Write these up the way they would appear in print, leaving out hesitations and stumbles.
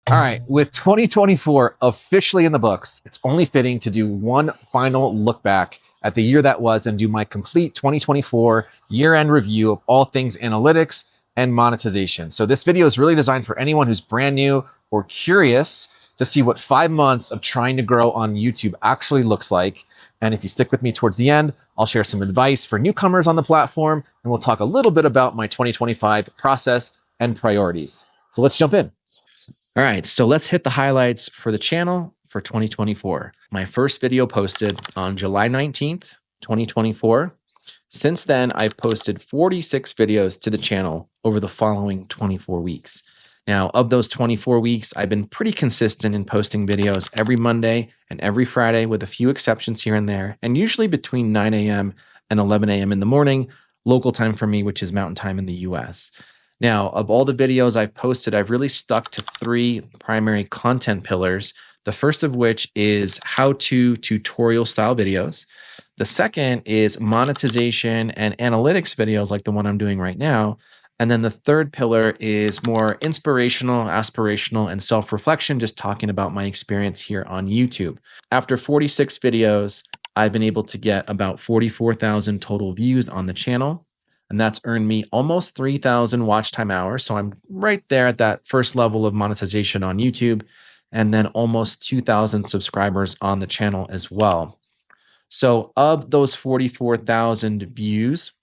All right, with 2024 officially in the books, it's only fitting to do one final look back at the year that was and do my complete 2024 year-end review of all things analytics and monetization. So this video is really designed for anyone who's brand new or curious to see what 5 months of trying to grow on YouTube actually looks like. And if you stick with me towards the end, I'll share some advice for newcomers on the platform, and we'll talk a little bit about my 2025 process and priorities. So let's jump in. All right, so let's hit the highlights for the channel for 2024. My first video posted on July 19th, 2024. Since then, I've posted 46 videos to the channel over the following 24 weeks. Now, of those 24 weeks, I've been pretty consistent in posting videos every Monday and every Friday, with a few exceptions here and there, and usually between 9 a.m. and 11 a.m. in the morning, local time for me, which is mountain time in the US. Now, of all the videos I've posted, I've really stuck to three primary content pillars. The first of which is how-to tutorial style videos. The second is monetization and analytics videos like the one I'm doing right now. And then the third pillar is more inspirational, aspirational, and self-reflection, just talking about my experience here on YouTube. After 46 videos, I've been able to get about 44,000 total views on the channel. And that's earned me almost 3,000 watch time hours. So I'm right there at that first level of monetization on YouTube, and then almost 2,000 subscribers on the channel as well. So of those 44,000 views,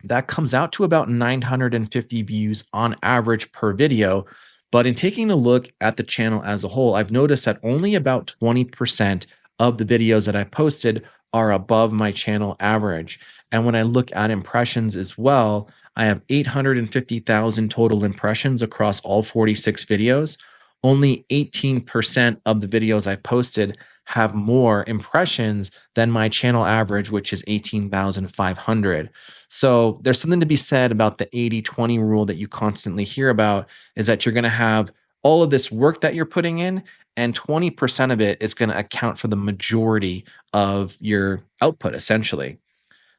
that comes out to about 950 views on average per video. But in taking a look at the channel as a whole, I've noticed that only about 20% of the videos that I posted are above my channel average. And when I look at impressions as well, I have 850,000 total impressions across all 46 videos. Only 18% of the videos I posted have more impressions than my channel average, which is 18,500. So there's something to be said about the 80-20 rule that you constantly hear about, is that you're going to have all of this work that you're putting in, and 20% of it is going to account for the majority of your output, essentially.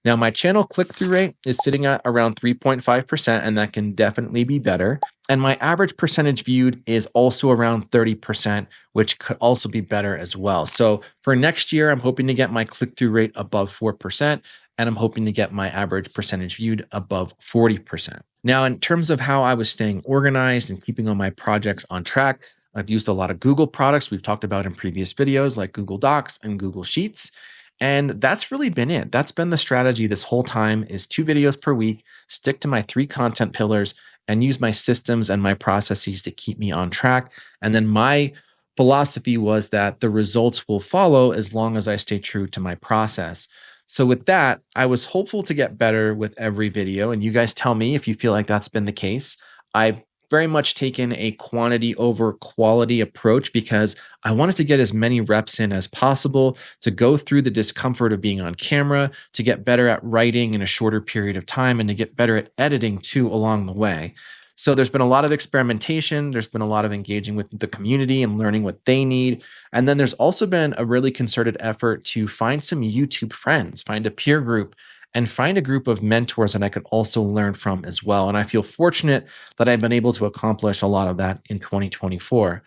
Now, my channel click-through rate is sitting at around 3.5%, and that can definitely be better. And my average percentage viewed is also around 30%, which could also be better as well. So for next year, I'm hoping to get my click-through rate above 4%, and I'm hoping to get my average percentage viewed above 40%. Now, in terms of how I was staying organized and keeping all my projects on track, I've used a lot of Google products we've talked about in previous videos, like Google Docs and Google Sheets. And that's really been it. That's been the strategy this whole time, is 2 videos per week, stick to my 3 content pillars, and use my systems and my processes to keep me on track. And then my philosophy was that the results will follow as long as I stay true to my process. So with that, I was hopeful to get better with every video. And you guys tell me if you feel like that's been the case. I've very much taken a quantity over quality approach, because I wanted to get as many reps in as possible, to go through the discomfort of being on camera, to get better at writing in a shorter period of time, and to get better at editing too along the way. So there's been a lot of experimentation. There's been a lot of engaging with the community and learning what they need. And then there's also been a really concerted effort to find some YouTube friends, find a peer group, and find a group of mentors that I could also learn from as well. And I feel fortunate that I've been able to accomplish a lot of that in 2024.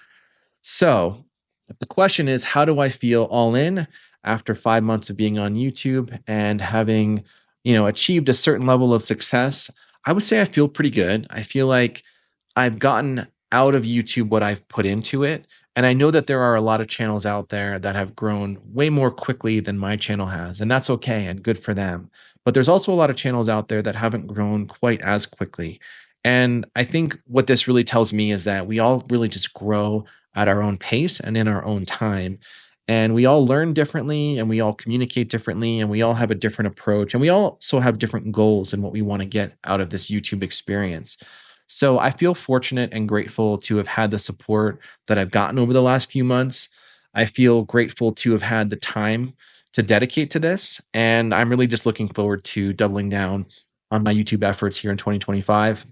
So if the question is, how do I feel all in after 5 months of being on YouTube and having, achieved a certain level of success? I would say I feel pretty good. I feel like I've gotten out of YouTube what I've put into it. And I know that there are a lot of channels out there that have grown way more quickly than my channel has, and that's okay and good for them. But there's also a lot of channels out there that haven't grown quite as quickly. And I think what this really tells me is that we all really just grow at our own pace and in our own time. And we all learn differently, and we all communicate differently, and we all have a different approach, and we also have different goals in what we want to get out of this YouTube experience. So I feel fortunate and grateful to have had the support that I've gotten over the last few months. I feel grateful to have had the time to dedicate to this. And I'm really just looking forward to doubling down on my YouTube efforts here in 2025,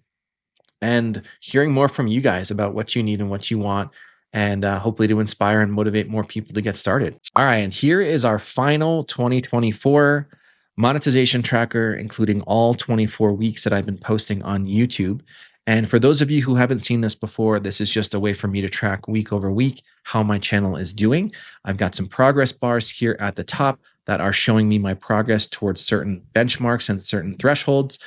and hearing more from you guys about what you need and what you want, and hopefully to inspire and motivate more people to get started. All right, and here is our final 2024 monetization tracker, including all 24 weeks that I've been posting on YouTube. And for those of you who haven't seen this before, this is just a way for me to track week over week how my channel is doing. I've got some progress bars here at the top that are showing me my progress towards certain benchmarks and certain thresholds.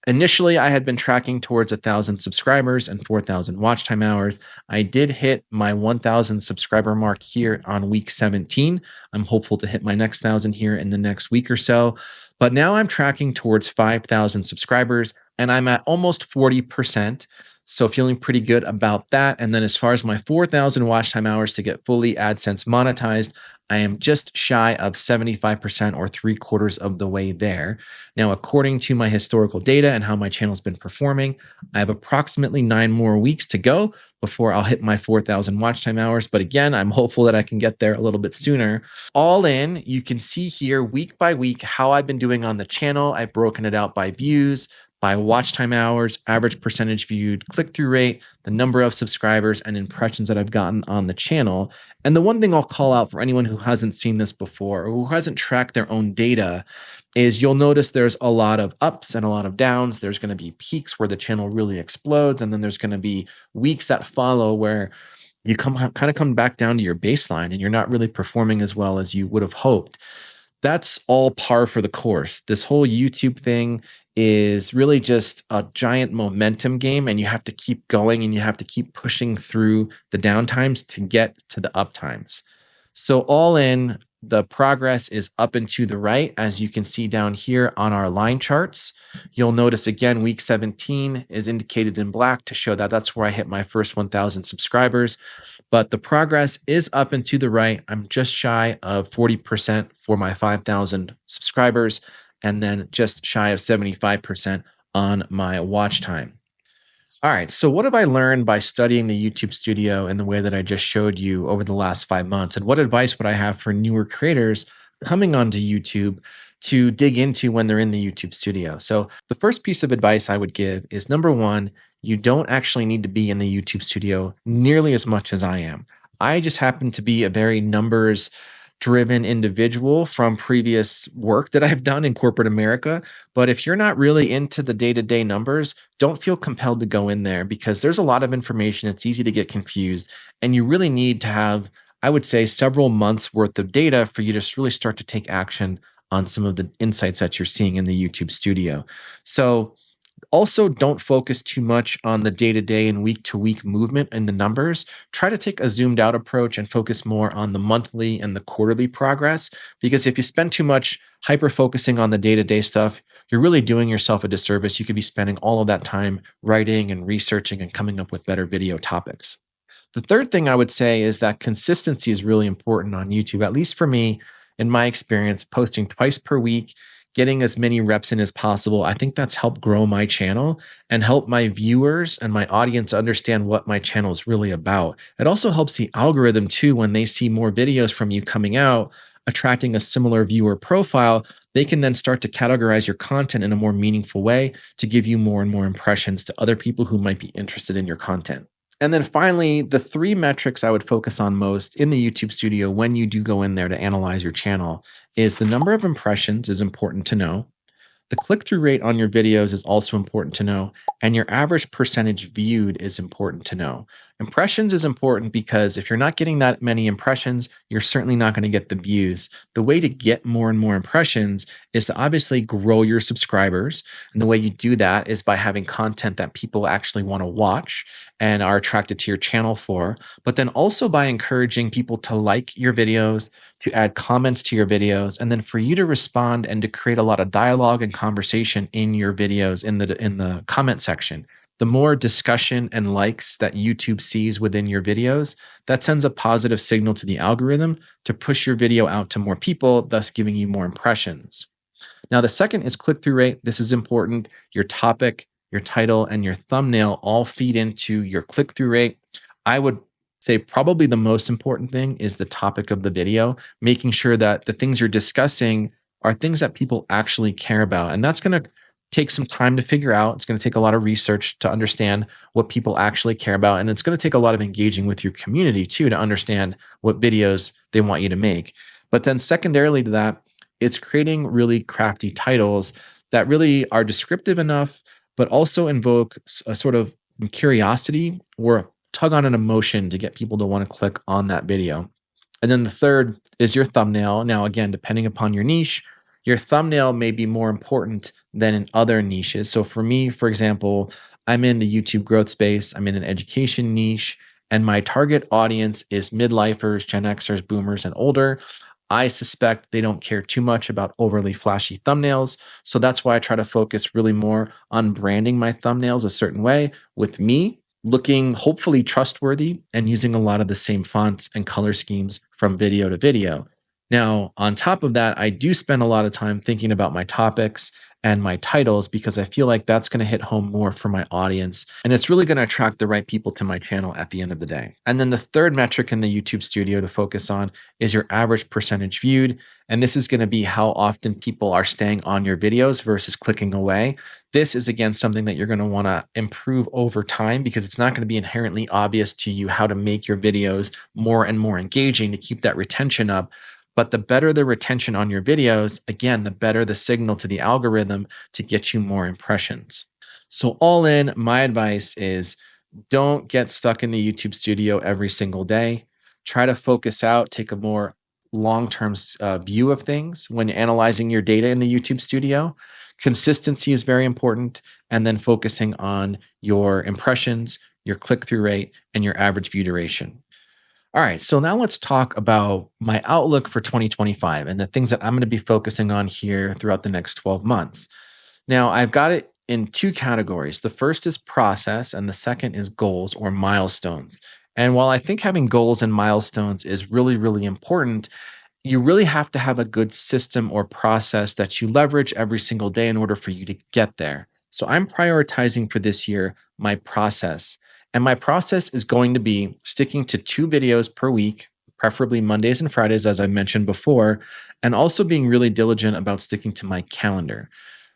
Initially, I had been tracking towards 1,000 subscribers and 4,000 watch time hours. I did hit my 1,000 subscriber mark here on week 17. I'm hopeful to hit my next 1,000 here in the next week or so. But now I'm tracking towards 5,000 subscribers and I'm at almost 40%. So feeling pretty good about that. And then as far as my 4,000 watch time hours to get fully AdSense monetized, I am just shy of 75% or 3/4 of the way there. Now, according to my historical data and how my channel's been performing, I have approximately 9 more weeks to go before I'll hit my 4,000 watch time hours. But again, I'm hopeful that I can get there a little bit sooner. All in, you can see here week by week how I've been doing on the channel. I've broken it out by views, by watch time hours, average percentage viewed, click-through rate, the number of subscribers and impressions that I've gotten on the channel. And the one thing I'll call out for anyone who hasn't seen this before or who hasn't tracked their own data is you'll notice there's a lot of ups and a lot of downs. There's going to be peaks where the channel really explodes, and then there's going to be weeks that follow where you kind of come back down to your baseline and you're not really performing as well as you would have hoped. That's all par for the course. This whole YouTube thing is really just a giant momentum game, and you have to keep going and you have to keep pushing through the downtimes to get to the uptimes. So all in, the progress is up and to the right, as you can see down here on our line charts. You'll notice again, week 17 is indicated in black to show that that's where I hit my first 1,000 subscribers. But the progress is up and to the right. I'm just shy of 40% for my 5,000 subscribers, and then just shy of 75% on my watch time. All right, so what have I learned by studying the YouTube studio in the way that I just showed you over the last 5 months? And what advice would I have for newer creators coming onto YouTube to dig into when they're in the YouTube studio? So the first piece of advice I would give is number one, you don't actually need to be in the YouTube studio nearly as much as I am. I just happen to be a very numbers driven individual from previous work that I've done in corporate America. But if you're not really into the day to day numbers, don't feel compelled to go in there because there's a lot of information. It's easy to get confused. And you really need to have, I would say, several months worth of data for you to really start to take action on some of the insights that you're seeing in the YouTube studio. So, also, don't focus too much on the day to day and week to week movement in the numbers. Try to take a zoomed out approach and focus more on the monthly and the quarterly progress. Because if you spend too much hyper focusing on the day to day stuff, you're really doing yourself a disservice. You could be spending all of that time writing and researching and coming up with better video topics. The third thing I would say is that consistency is really important on YouTube, at least for me, in my experience, posting twice per week, getting as many reps in as possible. I think that's helped grow my channel and help my viewers and my audience understand what my channel is really about. It also helps the algorithm too when they see more videos from you coming out, attracting a similar viewer profile. They can then start to categorize your content in a more meaningful way to give you more and more impressions to other people who might be interested in your content. And then finally, the three metrics I would focus on most in the YouTube studio when you do go in there to analyze your channel is the number of impressions is important to know. The click-through rate on your videos is also important to know, and your average percentage viewed is important to know. Impressions is important because if you're not getting that many impressions, you're certainly not going to get the views. The way to get more and more impressions is to obviously grow your subscribers. And the way you do that is by having content that people actually want to watch and are attracted to your channel for, but then also by encouraging people to like your videos, to add comments to your videos, and then for you to respond and to create a lot of dialogue and conversation in your videos in the comment section. The more discussion and likes that YouTube sees within your videos, that sends a positive signal to the algorithm to push your video out to more people, thus giving you more impressions. Now, the second is click-through rate. This is important. Your topic, your title, and your thumbnail all feed into your click-through rate. I would say probably the most important thing is the topic of the video, making sure that the things you're discussing are things that people actually care about. And that's going to take some time to figure out. It's going to take a lot of research to understand what people actually care about. And it's going to take a lot of engaging with your community too to understand what videos they want you to make. But then secondarily to that, it's creating really crafty titles that really are descriptive enough, but also invoke a sort of curiosity or a tug on an emotion to get people to want to click on that video. And then the third is your thumbnail. Now, again, depending upon your niche, your thumbnail may be more important than in other niches. So for me, for example, I'm in the YouTube growth space, I'm in an education niche, and my target audience is midlifers, Gen Xers, boomers, and older. I suspect they don't care too much about overly flashy thumbnails. So that's why I try to focus really more on branding my thumbnails a certain way with me looking hopefully trustworthy and using a lot of the same fonts and color schemes from video to video. Now, on top of that, I do spend a lot of time thinking about my topics and my titles because I feel like that's going to hit home more for my audience. And it's really going to attract the right people to my channel at the end of the day. And then the third metric in the YouTube studio to focus on is your average percentage viewed. And this is going to be how often people are staying on your videos versus clicking away. This is, again, something that you're going to want to improve over time because it's not going to be inherently obvious to you how to make your videos more and more engaging to keep that retention up. But the better the retention on your videos, again, the better the signal to the algorithm to get you more impressions. So, all in, my advice is don't get stuck in the YouTube studio every single day. Try to focus out, take a more long term view of things when analyzing your data in the YouTube studio. Consistency is very important. And then focusing on your impressions, your click through rate, and your average view duration. All right, so now let's talk about my outlook for 2025 and the things that I'm going to be focusing on here throughout the next 12 months. Now, I've got it in two categories. The first is process, and the second is goals or milestones. And while I think having goals and milestones is really, really important, you really have to have a good system or process that you leverage every single day in order for you to get there. So I'm prioritizing for this year my process. And my process is going to be sticking to 2 videos per week, preferably Mondays and Fridays, as I mentioned before, and also being really diligent about sticking to my calendar.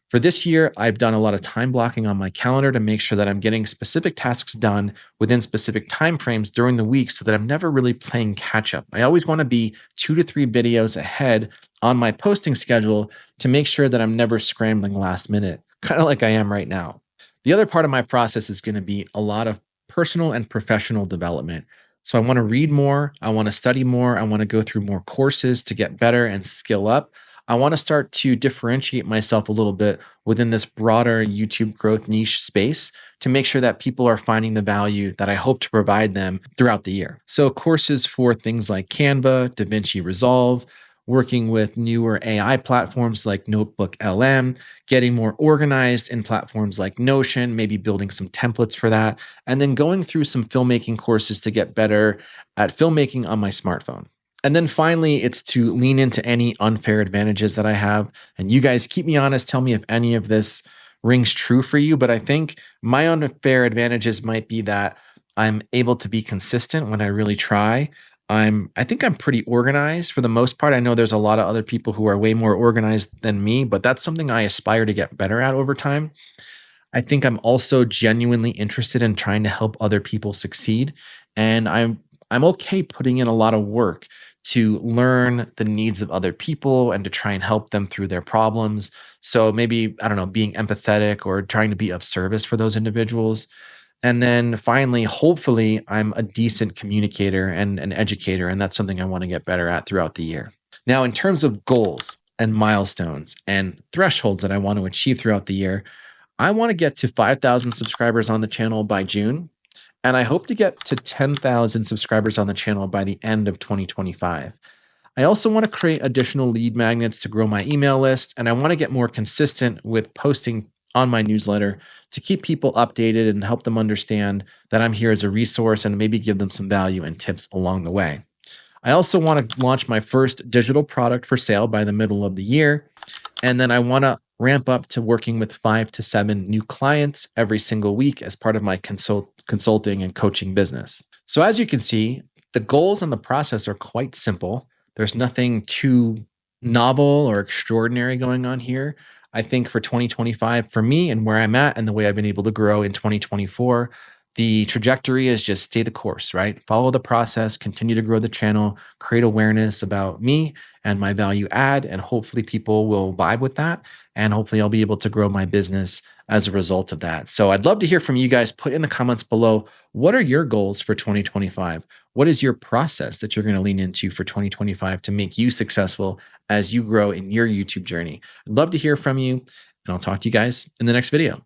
For this year, I've done a lot of time blocking on my calendar to make sure that I'm getting specific tasks done within specific timeframes during the week so that I'm never really playing catch up. I always want to be 2 to 3 videos ahead on my posting schedule to make sure that I'm never scrambling last minute, kind of like I am right now. The other part of my process is going to be a lot of personal and professional development. So I want to read more, I want to study more, I want to go through more courses to get better and skill up. I want to start to differentiate myself a little bit within this broader YouTube growth niche space to make sure that people are finding the value that I hope to provide them throughout the year. So, courses for things like Canva, DaVinci Resolve, working with newer AI platforms like Notebook LM, getting more organized in platforms like Notion, maybe building some templates for that, and then going through some filmmaking courses to get better at filmmaking on my smartphone. And then finally, it's to lean into any unfair advantages that I have. And you guys keep me honest, tell me if any of this rings true for you. But I think my unfair advantages might be that I'm able to be consistent when I really try. I think I'm pretty organized for the most part. I know there's a lot of other people who are way more organized than me, but that's something I aspire to get better at over time. I think I'm also genuinely interested in trying to help other people succeed. And I'm okay putting in a lot of work to learn the needs of other people and to try and help them through their problems. So maybe, I don't know, being empathetic or trying to be of service for those individuals. And then finally, hopefully, I'm a decent communicator and an educator. And that's something I want to get better at throughout the year. Now, in terms of goals and milestones and thresholds that I want to achieve throughout the year, I want to get to 5,000 subscribers on the channel by June. And I hope to get to 10,000 subscribers on the channel by the end of 2025. I also want to create additional lead magnets to grow my email list, and I want to get more consistent with posting on my newsletter to keep people updated and help them understand that I'm here as a resource and maybe give them some value and tips along the way. I also want to launch my first digital product for sale by the middle of the year. And then I want to ramp up to working with 5 to 7 new clients every single week as part of my consulting and coaching business. So as you can see, the goals and the process are quite simple. There's nothing too novel or extraordinary going on here. I think for 2025, for me and where I'm at and the way I've been able to grow in 2024, The trajectory is just stay the course, right? Follow the process, continue to grow the channel, create awareness about me and my value add, and hopefully people will vibe with that. And hopefully I'll be able to grow my business as a result of that. So I'd love to hear from you guys. Put in the comments below, what are your goals for 2025? What is your process that you're going to lean into for 2025 to make you successful as you grow in your YouTube journey? I'd love to hear from you, and I'll talk to you guys in the next video.